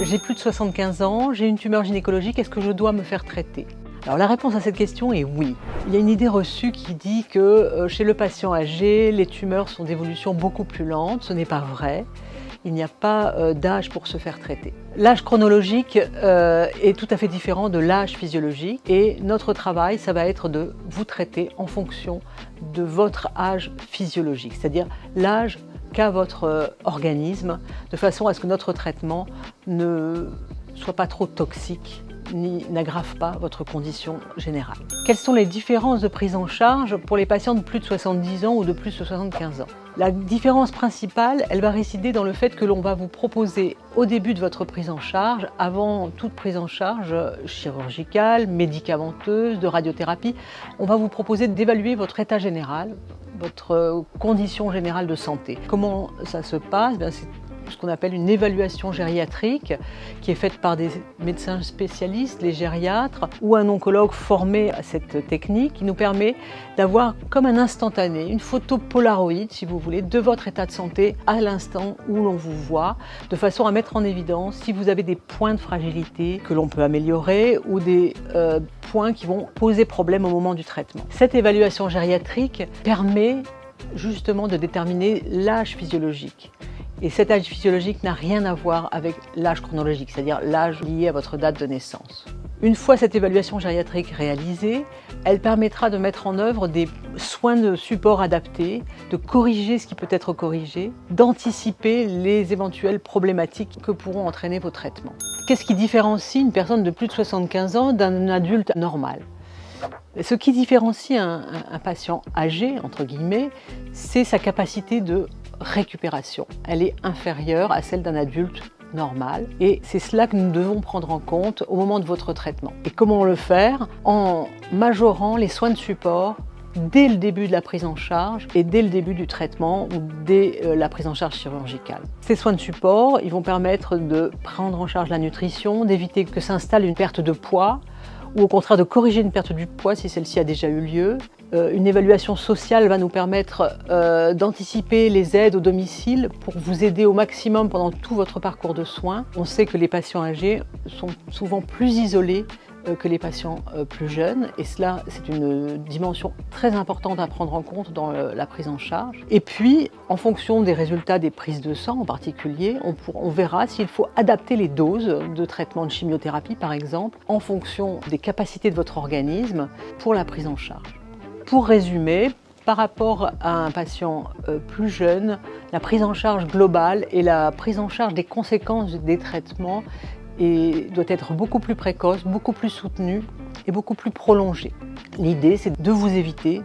J'ai plus de 75 ans, j'ai une tumeur gynécologique, est-ce que je dois me faire traiter? Alors la réponse à cette question est oui. Il y a une idée reçue qui dit que chez le patient âgé, les tumeurs sont d'évolution beaucoup plus lente. Ce n'est pas vrai. Il n'y a pas d'âge pour se faire traiter. L'âge chronologique est tout à fait différent de l'âge physiologique et notre travail, ça va être de vous traiter en fonction de votre âge physiologique, c'est-à-dire l'âge qu'a votre organisme, de façon à ce que notre traitement ne soit pas trop toxique ni n'aggrave pas votre condition générale. Quelles sont les différences de prise en charge pour les patients de plus de 70 ans ou de plus de 75 ans? La différence principale, elle va résider dans le fait que l'on va vous proposer au début de votre prise en charge, avant toute prise en charge chirurgicale, médicamenteuse, de radiothérapie, on va vous proposer d'évaluer votre état général, votre condition générale de santé. Comment ça se passe? C'est ce qu'on appelle une évaluation gériatrique qui est faite par des médecins spécialistes, les gériatres, ou un oncologue formé à cette technique qui nous permet d'avoir comme un instantané, une photo Polaroid, si vous voulez, de votre état de santé à l'instant où l'on vous voit, de façon à mettre en évidence si vous avez des points de fragilité que l'on peut améliorer ou des points qui vont poser problème au moment du traitement. Cette évaluation gériatrique permet justement de déterminer l'âge physiologique. Et cet âge physiologique n'a rien à voir avec l'âge chronologique, c'est-à-dire l'âge lié à votre date de naissance. Une fois cette évaluation gériatrique réalisée, elle permettra de mettre en œuvre des soins de support adaptés, de corriger ce qui peut être corrigé, d'anticiper les éventuelles problématiques que pourront entraîner vos traitements. Qu'est-ce qui différencie une personne de plus de 75 ans d'un adulte normal ? Ce qui différencie un patient âgé, entre guillemets, c'est sa capacité de récupération. Elle est inférieure à celle d'un adulte normal et c'est cela que nous devons prendre en compte au moment de votre traitement. Et comment le faire? En majorant les soins de support dès le début de la prise en charge et dès le début du traitement ou dès la prise en charge chirurgicale. Ces soins de support, ils vont permettre de prendre en charge la nutrition, d'éviter que s'installe une perte de poids ou au contraire de corriger une perte du poids si celle-ci a déjà eu lieu. Une évaluation sociale va nous permettre d'anticiper les aides au domicile pour vous aider au maximum pendant tout votre parcours de soins. On sait que les patients âgés sont souvent plus isolés que les patients plus jeunes et cela c'est une dimension très importante à prendre en compte dans la prise en charge. Et puis en fonction des résultats des prises de sang en particulier, on verra s'il faut adapter les doses de traitement de chimiothérapie par exemple en fonction des capacités de votre organisme pour la prise en charge. Pour résumer, par rapport à un patient plus jeune, la prise en charge globale et la prise en charge des conséquences des traitements doit être beaucoup plus précoce, beaucoup plus soutenue et beaucoup plus prolongée. L'idée, c'est de vous éviter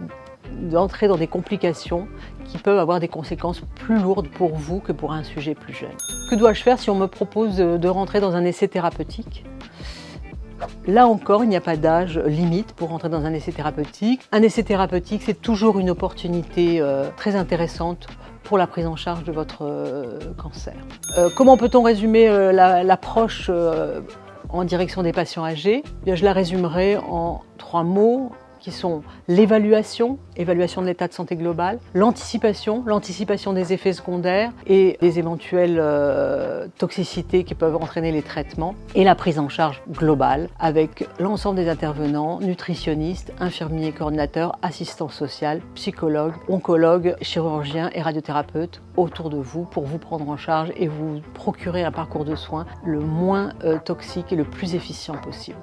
d'entrer dans des complications qui peuvent avoir des conséquences plus lourdes pour vous que pour un sujet plus jeune. Que dois-je faire si on me propose de rentrer dans un essai thérapeutique ? Là encore, il n'y a pas d'âge limite pour rentrer dans un essai thérapeutique. Un essai thérapeutique, c'est toujours une opportunité très intéressante pour la prise en charge de votre cancer. Comment peut-on résumer l'approche en direction des patients âgés? Bien, je la résumerai en 3 mots qui sont l'évaluation, évaluation de l'état de santé global, l'anticipation des effets secondaires et des éventuelles toxicités qui peuvent entraîner les traitements, et la prise en charge globale avec l'ensemble des intervenants, nutritionnistes, infirmiers, coordinateurs, assistants sociaux, psychologues, oncologues, chirurgiens et radiothérapeutes autour de vous pour vous prendre en charge et vous procurer un parcours de soins le moins toxique et le plus efficient possible.